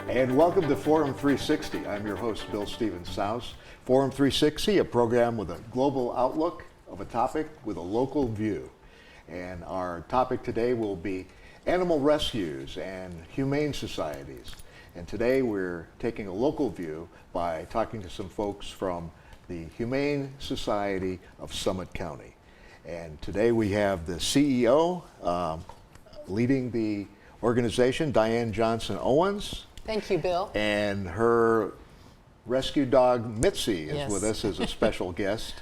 And welcome to Forum 360. I'm your host, Bill Steven Saus. Forum 360, a program with a global outlook of a topic with a local view. And our topic today will be animal rescues and humane societies. And today we're taking a local view by talking to some folks from the Humane Society of Summit County. And today we have the CEO leading the organization, Diane Johnson Owens. Thank you, Bill. And her rescue dog, Mitzi, is Yes. with us as a special guest.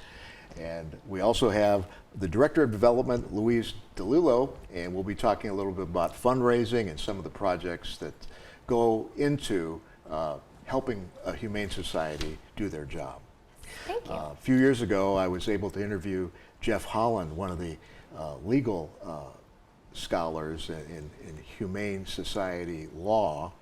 And we also have the Director of Development, Louise DiLullo, and we'll be talking a little bit about fundraising and some of the projects that go into helping a humane society do their job. Thank you. A few years ago, I was able to interview Jeff Holland, one of the legal scholars in humane society law,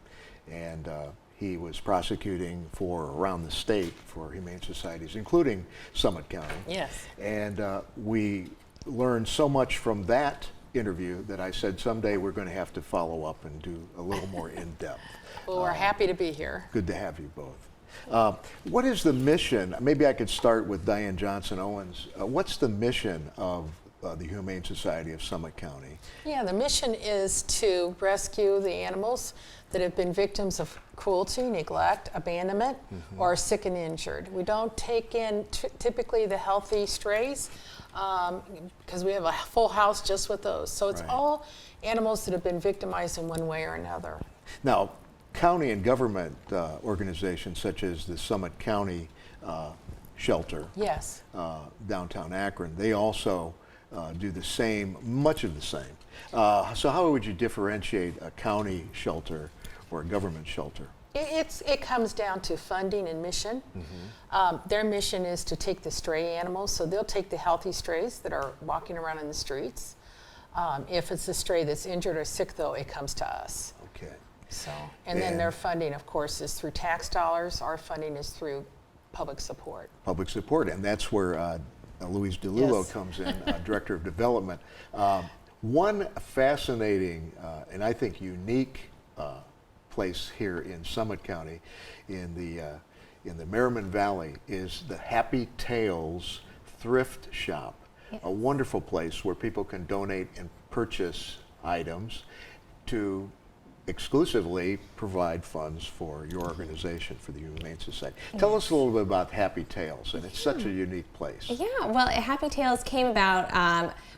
and he was prosecuting for around the state for humane societies, including Summit County. Yes. And we learned so much from that interview that I said someday we're going to have to follow up and do a little more in-depth. Well, we're happy to be here. Good to have you both. What is the mission? Maybe I could start with Diane Johnson Owens. What's the mission of the Humane Society of Summit County? Yeah, the mission is to rescue the animals that have been victims of cruelty, neglect, abandonment, or sick and injured. We don't take in typically the healthy strays because we have a full house just with those. So it's Right. all animals that have been victimized in one way or another. Now, county and government organizations such as the Summit County Shelter, Yes. downtown Akron, they also do the same, much of the same. So how would you differentiate a county shelter or a government shelter? It comes down to funding and mission. Their mission is to take the stray animals, so they'll take the healthy strays that are walking around in the streets. If it's a stray that's injured or sick, though, it comes to us. Okay. So, and then their funding, of course, is through tax dollars. Our funding is through public support. Public support, and that's where Louise DiLullo Yes. comes in, Director of Development. One fascinating and I think unique place here in Summit County, in the Merriman Valley, is the Happy Tales Thrift Shop. Yes. A wonderful place where people can donate and purchase items to exclusively provide funds for your organization, for the Humane Society. Tell us a little bit about Happy Tales, and it's such a unique place. Yeah, well, Happy Tales came about,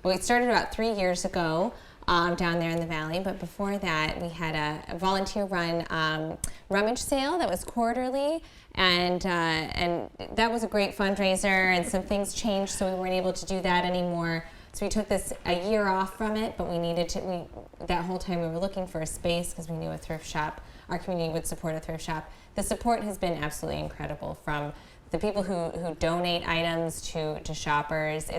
well, it started about 3 years ago down there in the valley, but before that we had a volunteer-run rummage sale that was quarterly, and that was a great fundraiser, and some things changed, so we weren't able to do that anymore. So we took this a year off from it, but we needed to, that whole time we were looking for a space because we knew a thrift shop, our community would support a thrift shop. The support has been absolutely incredible from the people who donate items to shoppers.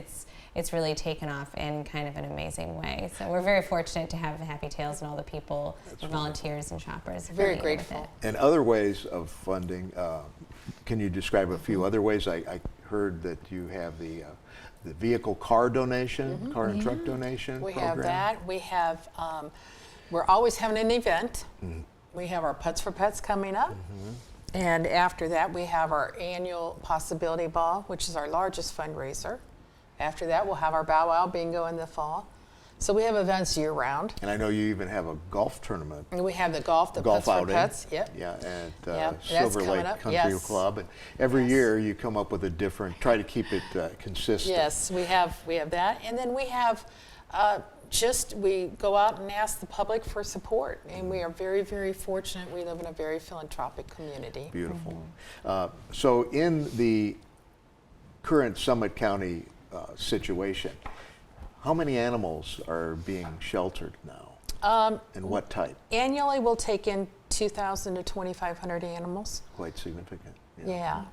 It's really taken off in kind of an amazing way. So we're very fortunate to have Happy Tales and all the people, the volunteers and shoppers. Very affiliated with grateful. it. And other ways of funding, can you describe a few other ways? I heard that you have the vehicle car donation, car and truck donation We program. have that. We have, we're always having an event. We have our Putts for Pets coming up. And after that, we have our annual Possibility Ball, which is our largest fundraiser. After that, we'll have our Bow Wow Bingo in the fall. So we have events year round. And I know you even have a golf tournament. And we have the golf Golf Putts for outing. Pets. Yep. Yeah, at Yep, that's Silver coming Lake up. Country Yes. Club. And every Yes. year you come up with a different, try to keep it consistent. Yes, we have that. And then we have we go out and ask the public for support. And we are very, very fortunate. We live in a very philanthropic community. Beautiful. So in the current Summit County situation, how many animals are being sheltered now? And what type? Annually, we'll take in 2,000 to 2,500 animals. Quite significant. Yeah.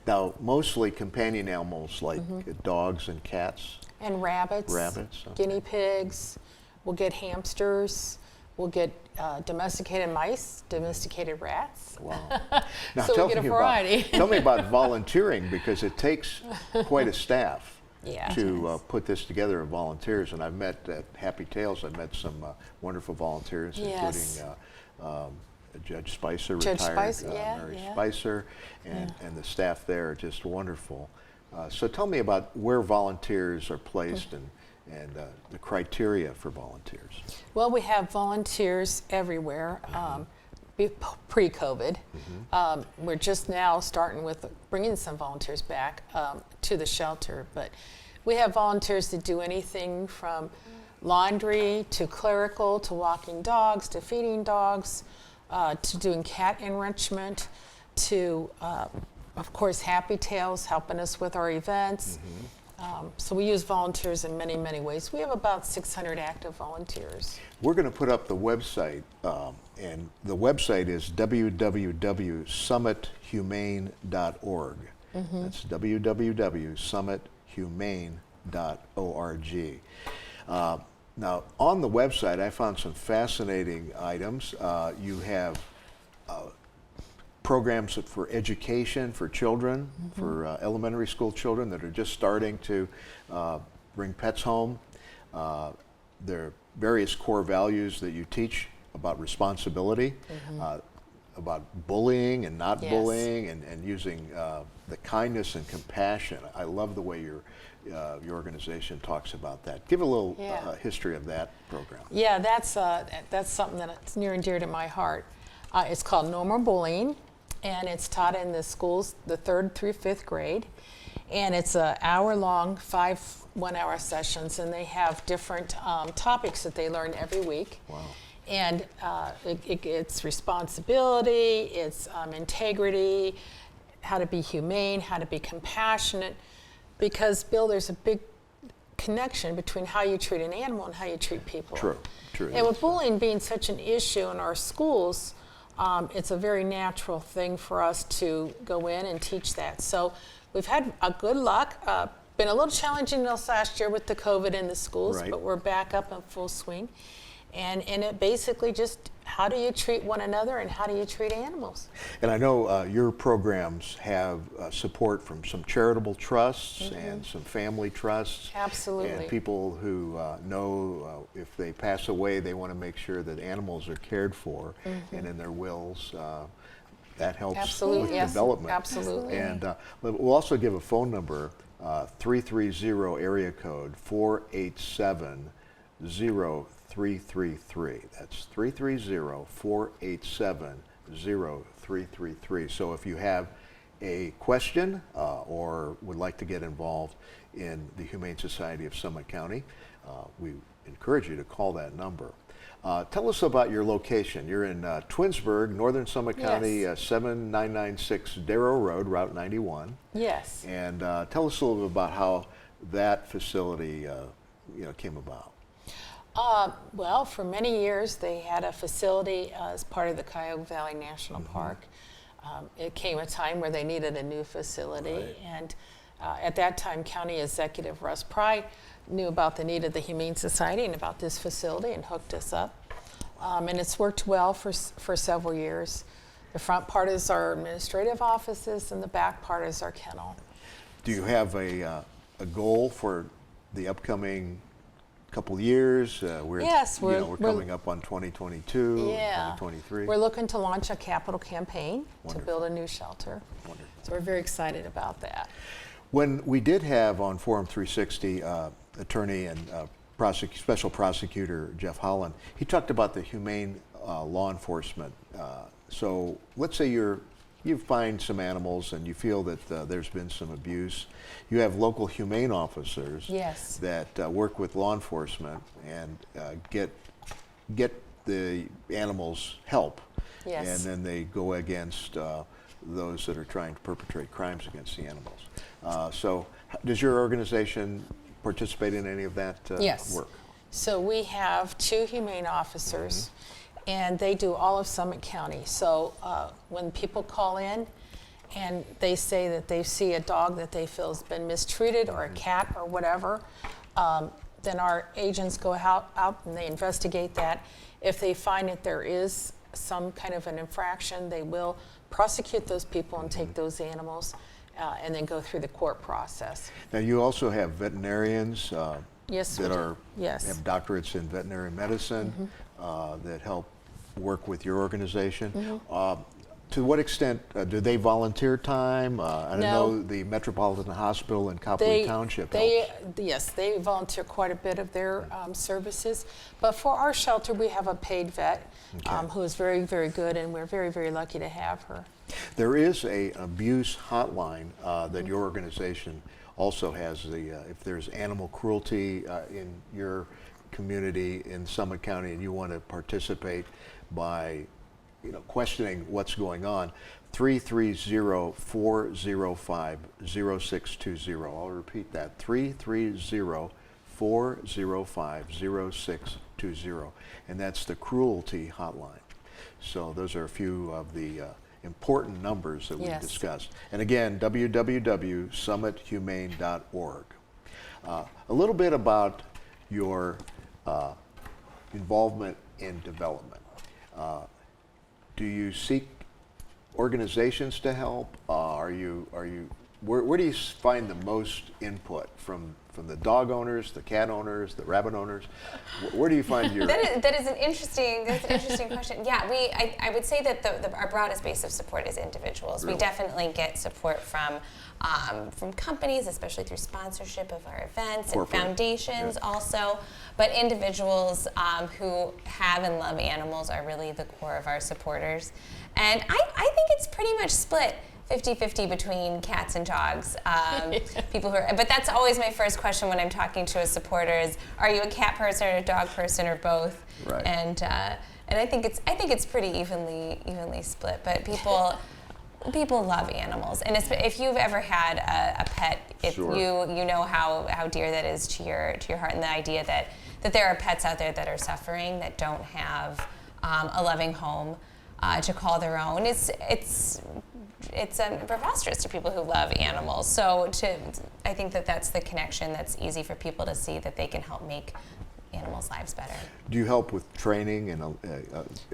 Now, mostly companion animals like dogs and cats. And rabbits. Rabbits, okay. Guinea pigs. We'll get hamsters. We'll get domesticated mice, domesticated rats. Wow. Now So we get a variety. Tell me about volunteering, because it takes quite a staff Yeah. to put this together of volunteers. And I've met at Happy Tales, I've met some wonderful volunteers, Yes. including Judge Spicer, Judge retired Spicer, yeah, Mary yeah. Spicer, and the staff there are just wonderful. So tell me about where volunteers are placed and the criteria for volunteers. Well, we have volunteers everywhere. Pre-COVID, we're just now starting with bringing some volunteers back to the shelter. But we have volunteers that do anything from laundry to clerical to walking dogs to feeding dogs to doing cat enrichment to, of course, Happy Tales helping us with our events. So we use volunteers in many, many ways. We have about 600 active volunteers. We're going to put up the website, and the website is www.summithumane.org. That's www.summithumane.org. Now, on the website, I found some fascinating items. You have programs for education for children, for elementary school children that are just starting to bring pets home. There are various core values that you teach about responsibility, about bullying and not Yes. bullying, and using the kindness and compassion. I love the way your organization talks about that. Give a little Yeah. history of that program. Yeah, that's something that's near and dear to my heart. It's called No More Bullying, and it's taught in the schools, the 3rd through 5th grade. And it's an hour-long, 5 one-hour sessions, and they have different topics that they learn every week. Wow. And it's responsibility, it's integrity, how to be humane, how to be compassionate. Because, Bill, there's a big connection between how you treat an animal and how you treat people. True, true. And with bullying being such an issue in our schools, it's a very natural thing for us to go in and teach that. So we've had a good luck. Been a little challenging this last year with the COVID in the schools, Right. but we're back up in full swing. And it basically just, how do you treat one another and how do you treat animals? And I know your programs have support from some charitable trusts and some family trusts. Absolutely. And people who know if they pass away, they want to make sure that animals are cared for, and in their wills, that helps Absolutely, with yes, development. absolutely. And we'll also give a phone number, 330 area code 487-0333. That's 330-487-0333. So if you have a question or would like to get involved in the Humane Society of Summit County, we encourage you to call that number. Tell us about your location. You're in Twinsburg, Northern Summit County, Yes. 7996 Darrow Road, Route 91. Yes. And tell us a little bit about how that facility came about. Well, for many years, they had a facility as part of the Cuyahoga Valley National Park. It came a time where they needed a new facility, Right. and at that time, County Executive Russ Pry knew about the need of the Humane Society and about this facility and hooked us up. And it's worked well for several years. The front part is our administrative offices, and the back part is our kennel. Do you have a goal for the upcoming couple years? Yes, we're we're coming up on 2022, Yeah. 2023. We're looking to launch a capital campaign to Wonderful. build a new shelter. Wonderful. So we're very excited about that. When we did have on Forum 360 attorney and special prosecutor Jeff Holland, he talked about the humane law enforcement. So let's say you find some animals and you feel that there's been some abuse. You have local humane officers Yes. that work with law enforcement and get the animals help. Yes. And then they go against those that are trying to perpetrate crimes against the animals. So does your organization participate in any of that Yes. work? So we have 2 humane officers, and they do all of Summit County. So when people call in and they say that they see a dog that they feel has been mistreated or a cat or whatever, then our agents go out and they investigate that. If they find that there is some kind of an infraction, they will prosecute those people and take those animals and then go through the court process. Now, you also have veterinarians Yes, we that do. Yes. have doctorates in veterinary medicine that help work with your organization. To what extent do they volunteer time? I No. know the Metropolitan Hospital in Copley Township helps. Yes, they volunteer quite a bit of their services. But for our shelter, we have a paid vet who is very, very good, and we're very, very lucky to have her. There is an abuse hotline that your organization also has. If there's animal cruelty in your community in Summit County and you want to participate by questioning what's going on, 330-405-0620. I'll repeat that, 330-405-0620. And that's the cruelty hotline. So those are a few of the important numbers that we discussed. And again, www.summithumane.org. A little bit about your involvement in development. Do you seek organizations to help? Where do you find the most input from the dog owners, the cat owners, the rabbit owners? Where do you find your? That is an interesting question. Yeah, I would say that our broadest base of support is individuals. Really? We definitely get support from companies, especially through sponsorship of our events Corporate. and foundations also. But individuals who have and love animals are really the core of our supporters. And I think it's pretty much split 50-50 between cats and dogs. People who are, but that's always my first question when I'm talking to a supporter is, are you a cat person or a dog person or both? Right. And I think it's pretty evenly split. But people love animals, and if you've ever had a pet, Sure. you know how dear that is to your heart, and the idea that there are pets out there that are suffering, that don't have a loving home to call their own. It's preposterous to people who love animals. So I think that's the connection that's easy for people to see, that they can help make animals' lives better. Do you help with training and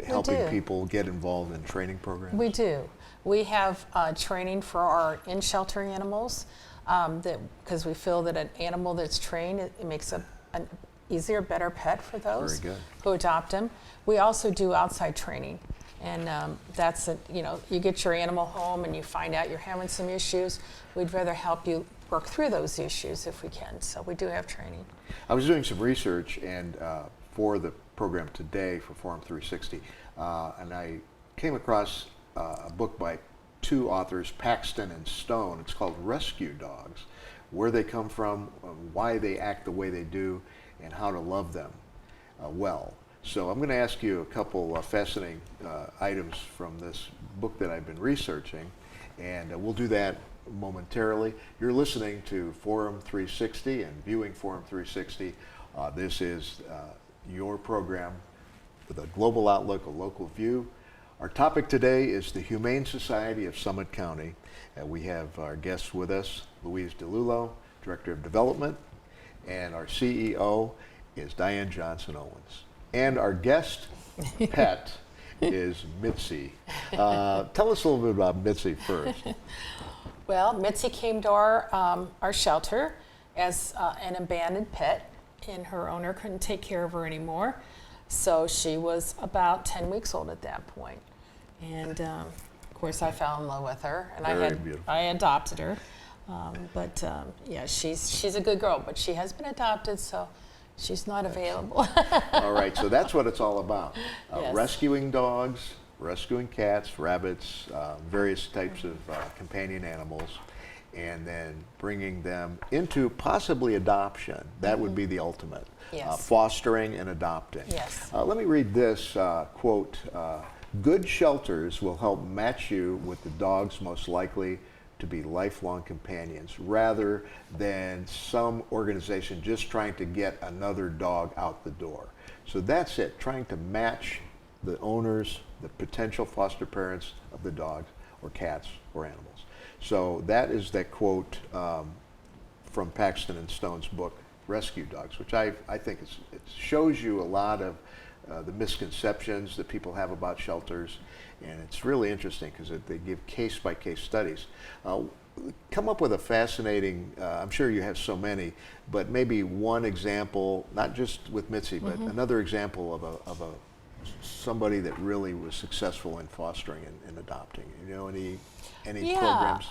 helping do. people get involved in training programs? We do. We have training for our in-shelter animals because we feel that an animal that's trained, it makes an easier, better pet for those Very good. who adopt them. We also do outside training. And that's, you get your animal home and you find out you're having some issues. We'd rather help you work through those issues if we can. So we do have training. I was doing some research and for the program today for Forum 360, and I came across a book by two authors, Paxton and Stone. It's called Rescue Dogs, where they come from, why they act the way they do, and how to love them well. So I'm going to ask you a couple fascinating items from this book that I've been researching, and we'll do that momentarily. You're listening to Forum 360 and viewing Forum 360. This is your program with a global outlook, a local view. Our topic today is the Humane Society of Summit County. We have our guests with us, Louise DiLullo, Director of Development, and our CEO is Diane Johnson Owens. And our guest pet is Mitzi. Tell us a little bit about Mitzi first. Well, Mitzi came to our shelter as an abandoned pet, and her owner couldn't take care of her anymore. So she was about 10 weeks old at that point. And of course, I fell in love with her, and Very beautiful. I adopted her. Yeah, she's a good girl, but she has been adopted, so she's not available. All right, so that's what it's all about. Yes. Rescuing dogs, rescuing cats, rabbits, various types of companion animals, and then bringing them into possibly adoption. That would be the ultimate. Yes. Fostering and adopting. Yes. Let me read this quote. Good shelters will help match you with the dogs most likely to be lifelong companions, rather than some organization just trying to get another dog out the door. So that's it, trying to match the owners, the potential foster parents of the dogs or cats or animals. So that is that quote from Paxton and Stone's book, rescue dogs, which I think it shows you a lot of the misconceptions that people have about shelters, and it's really interesting because they give case-by-case studies. Come up with a fascinating, I'm sure you have so many, but maybe one example, not just with Mitzi, but another example of a somebody that really was successful in fostering and adopting. You know, any programs?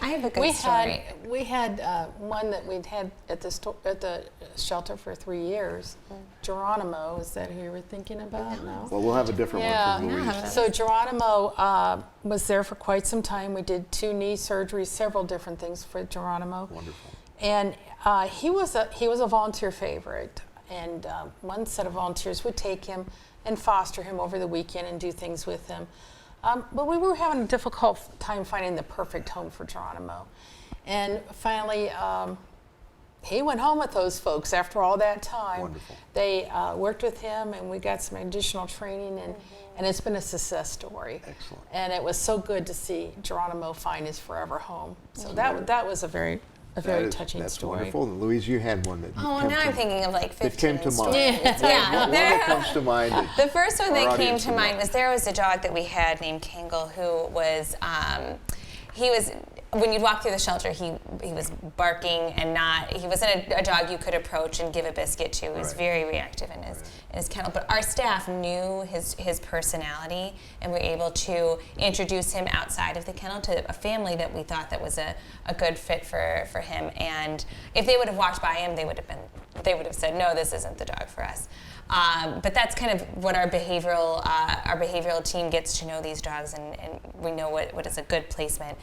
I have a good story. We had one that we'd had at the shelter for 3 years. Geronimo, is that who you were thinking about? No. Well, we'll have a different one from Louise. So Geronimo was there for quite some time. We did 2 knee surgeries, several different things for Geronimo. Wonderful. And he was a volunteer favorite. And one set of volunteers would take him and foster him over the weekend and do things with him. But we were having a difficult time finding the perfect home for Geronimo. And finally, he went home with those folks after all that time. Wonderful. They worked with him, and we got some additional training, and it's been a success story. Excellent. And it was so good to see Geronimo find his forever home. So that was a very touching that's story. Wonderful. And Louise, you had one that Oh, now I'm thinking of like 15 that came to mind. stories. Yeah. One that comes to mind. The first one that came to mind was was there was a dog that we had named Kangle who was, he was, when you'd walk through the shelter, he was barking and he wasn't a dog you could approach and give a biscuit to. He was very reactive in his kennel. But our staff knew his personality and were able to introduce him outside of the kennel to a family that we thought that was a good fit for him. And if they would have walked by him, they would have said, no, this isn't the dog for us. But that's kind of what our behavioral team gets to know these dogs, and we know what is a good placement.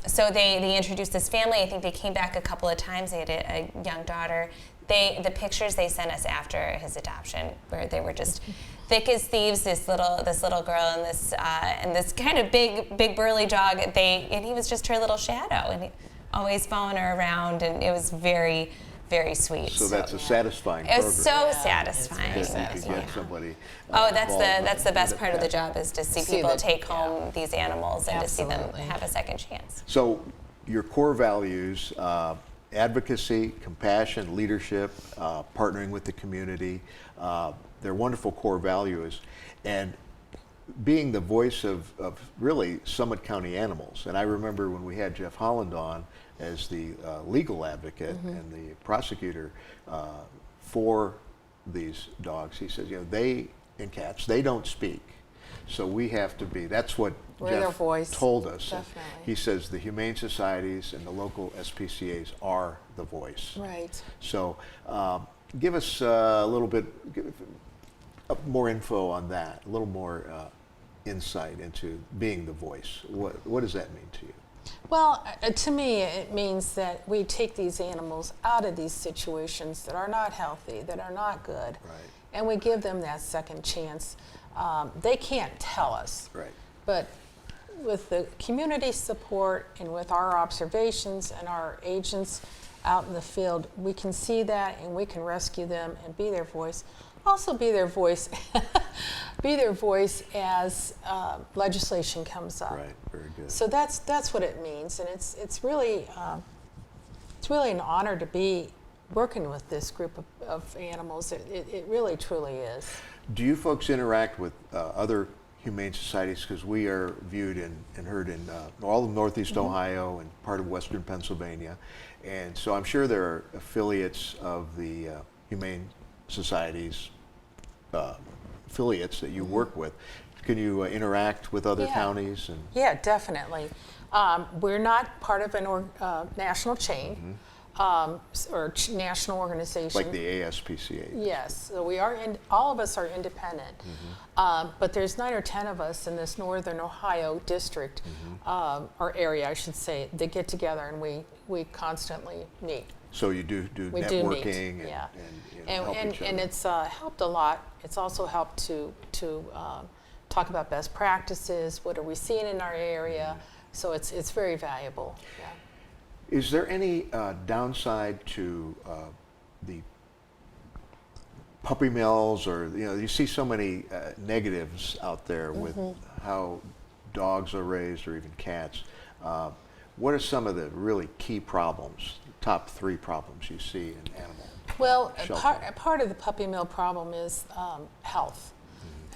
So they introduced this family. I think they came back a couple of times. They had a young daughter. The pictures they sent us after his adoption, where they were just thick as thieves. This little girl and this kind of big burly dog. And he was just her little shadow, and he always following her around, and it was very, very sweet. So that's a satisfying It program. was so satisfying. If you could get somebody. That's the best part of the job, is to see people take home yeah. these animals and Absolutely. to see them have a second chance. So your core values, advocacy, compassion, leadership, partnering with the community, they're wonderful core values. And being the voice of really Summit County animals. And I remember when we had Jeff Holland on as the legal advocate and the prosecutor for these dogs, he says, and cats, they don't speak. So we have to be, that's what We're their Jeff voice. told us. Definitely. He says the humane societies and the local SPCAs are the voice. Right. So give us a little bit more info on that, a little more insight into being the voice. What does that mean to you? Well, to me, it means that we take these animals out of these situations that are not healthy, that are not good, Right. and we give them that second chance. They can't tell us, Right. but with the community support and with our observations and our agents out in the field, we can see that and we can rescue them and be their voice. Also be their voice, be their voice as legislation comes up. Right. Very good. So that's what it means, and it's really an honor to be working with this group of animals. It really truly is. Do you folks interact with other humane societies? Because we are viewed and heard in all of Northeast Ohio and part of Western Pennsylvania, and so I'm sure there are affiliates of the humane societies, affiliates that you work with. Can you interact with other counties? And Yeah, definitely. We're not part of a national chain or national organization. like the ASPCA. Yes, so we are. All of us are independent, but there's 9 or 10 of us in this Northern Ohio district or area, I should say, that get together and we constantly meet. So you do We networking do meet, and, yeah. help each other. And it's helped a lot. It's also helped to talk about best practices. What are we seeing in our area? So it's very valuable. Yeah. Is there any downside to the puppy mills, or you see so many negatives out there with how dogs are raised, or even cats? what are some of the really key problems, top 3 problems you see in animal Well, shelter? part of the puppy mill problem is health.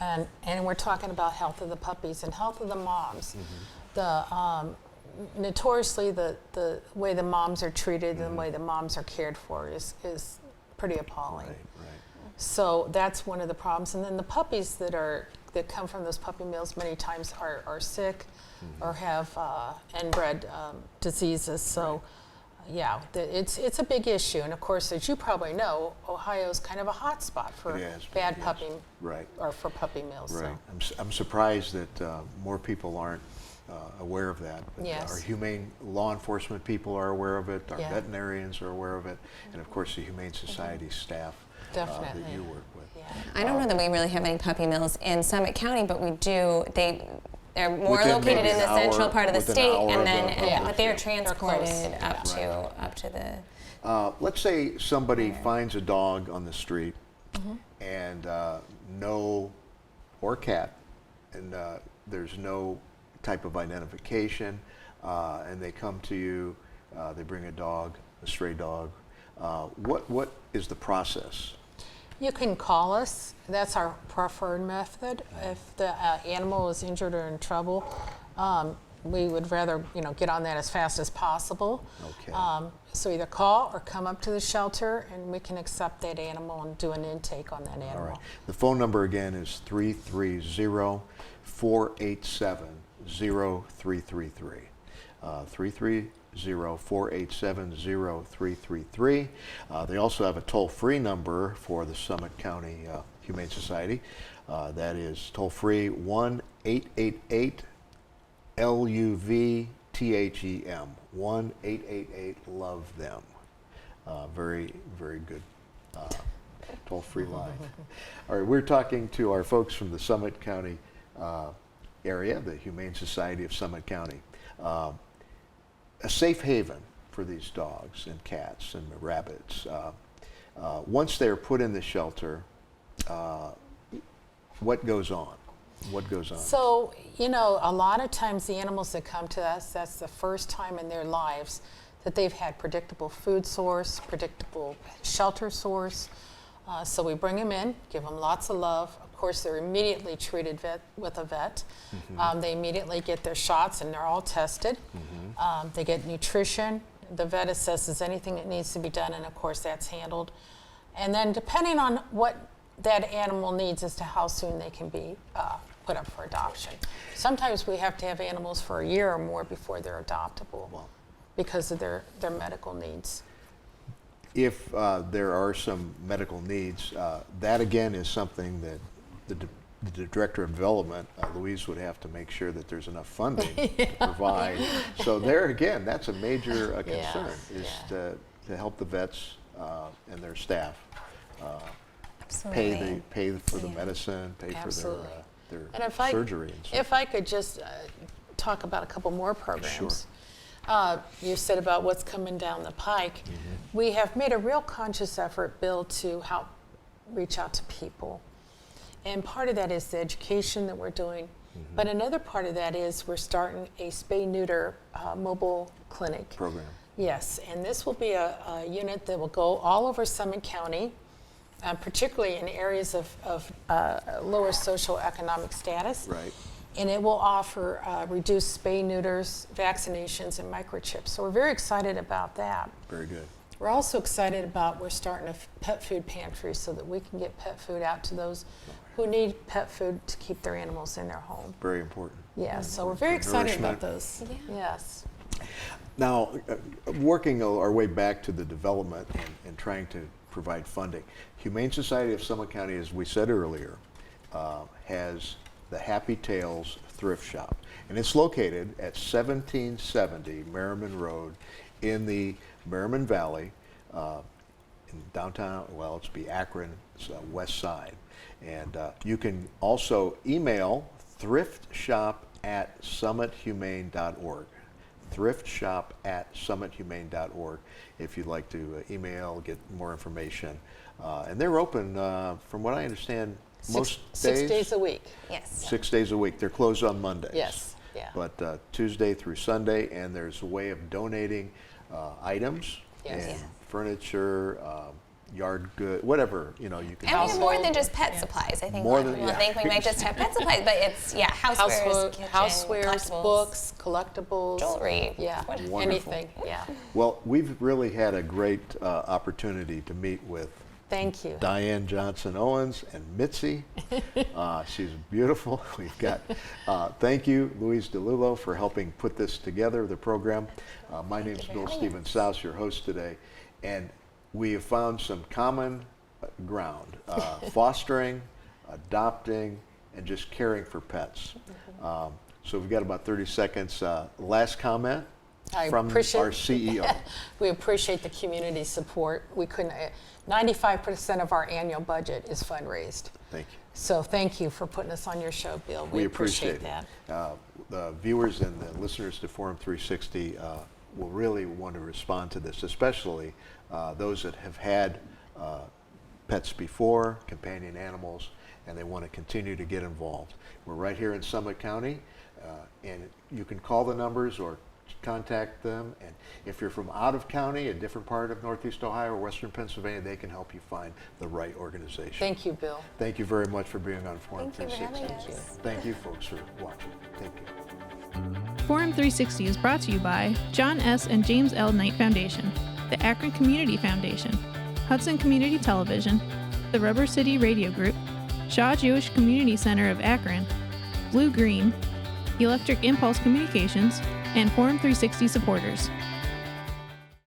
And we're talking about health of the puppies and health of the moms. The notoriously the way the moms are treated and the way the moms are cared for is pretty appalling. Right. So that's one of the problems. And then the puppies that come from those puppy mills many times are sick or have inbred diseases. So yeah, it's a big issue. And of course, as you probably know, Ohio is kind of a hot spot for bad puppy or for puppy mills. Right. So. I'm surprised that more people aren't aware of that. But Yes. Our humane law enforcement people are aware of it. Our Yeah. veterinarians are aware of it, and of course the Humane Society staff that Definitely. you work with. Yeah. I don't know that we really have any puppy mills in Summit County, but we do. They're more Within located maybe in the an central hour- part of the within an state, hour and of then the- Yeah. but they're They're transported close. up to the. Let's say somebody finds a dog on the street and or cat, and there's no type of identification, and they come to you, they bring a stray dog. What is the process? You can call us. That's our preferred method. If the animal is injured or in trouble, we would rather get on that as fast as possible. Okay. So either call or come up to the shelter, and we can accept that animal and do an intake on that animal. All right. The phone number again is 330-487-0333. 330-487-0333. They also have a toll-free number for the Summit County Humane Society. That is toll-free 1-888-LUV-THEM. 1-888-LOVE-THEM. Very, very good toll-free line. All right, we're talking to our folks from the Summit County area, the Humane Society of Summit County. A safe haven for these dogs and cats and rabbits. Once they're put in the shelter, what goes on? What goes on? So, a lot of times the animals that come to us, that's the first time in their lives that they've had predictable food source, predictable shelter source. So we bring them in, give them lots of love. Of course, they're immediately treated with a vet. They immediately get their shots, and they're all tested. They get nutrition. The vet assesses anything that needs to be done, and of course that's handled. And then depending on what that animal needs as to how soon they can be put up for adoption. Sometimes we have to have animals for a year or more before they're adoptable because of their medical needs. If there are some medical needs, that again is something that the Director of Development, Louise, would have to make sure that there's enough funding to provide. So there again, that's a major concern, is to help the vets and their staff Absolutely. pay for the medicine, pay Absolutely. for their And surgery and stuff. if I could just talk about a couple more programs. Sure. You said about what's coming down the pike. We have made a real conscious effort, Bill, to help reach out to people. And part of that is the education that we're doing. But another part of that is we're starting a spay-neuter mobile clinic. Program. Yes, and this will be a unit that will go all over Summit County, particularly in areas of lower socioeconomic status. Right. And it will offer reduced spay neuters, vaccinations, and microchips. So we're very excited about that. Very good. We're also excited about we're starting a pet food pantry so that we can get pet food out to those who need pet food to keep their animals in their home. Very important. Yeah, so we're very excited about Nourishment. those. Yes. Now, working our way back to the development and trying to provide funding, Humane Society of Summit County, as we said earlier, has the Happy Tales Thrift Shop. And it's located at 1770 Merriman Road in the Merriman Valley, in downtown, well, it's be Akron, it's west side. And you can also email thriftshop@summithumane.org. thriftshop@summithumane.org if you'd like to email, get more information. And they're open, from what I understand, most days? 6 days a week. Yes. 6 days a week. They're closed on Mondays. Yes. Yeah. But Tuesday through Sunday, and there's a way of donating items Yes. and furniture, yard good, whatever, you can. And we have more Household. than just pet supplies. I think a More lot of than- people yeah. think we might just have pet supplies, but it's housewares, kitchen, housewares, collectibles, books, collectibles, jewelry. Yeah, Wonderful. anything. Yeah. Well, we've really had a great opportunity to meet with Thank you. Diane Johnson Owens and Mitzi. She's beautiful. We've got, thank you, Louise DiLullo, for helping put this together, the program. My name is Bill Steven Saus, your host today, and we have found some common ground, fostering, adopting, and just caring for pets. So we've got about 30 seconds. Last comment I from appreciate- our CEO. We appreciate the community support. We couldn't. 95% of our annual budget is fundraised. Thank you. So thank you for putting us on your show, Bill. We appreciate that. The viewers and the listeners to Forum 360 will really want to respond to this, especially those that have had pets before, companion animals, and they want to continue to get involved. We're right here in Summit County, and you can call the numbers or contact them. And if you're from out of county, a different part of Northeast Ohio or Western Pennsylvania, they can help you find the right organization. Thank you, Bill. Thank you very much for being on Forum Thank you for 360. having us. Thank you, folks, for watching. Thank you. Forum 360 is brought to you by John S. and James L. Knight Foundation, the Akron Community Foundation, Hudson Community Television, the Rubber City Radio Group, Shaw Jewish Community Center of Akron, Blue Green, Electric Impulse Communications, and Forum 360 supporters.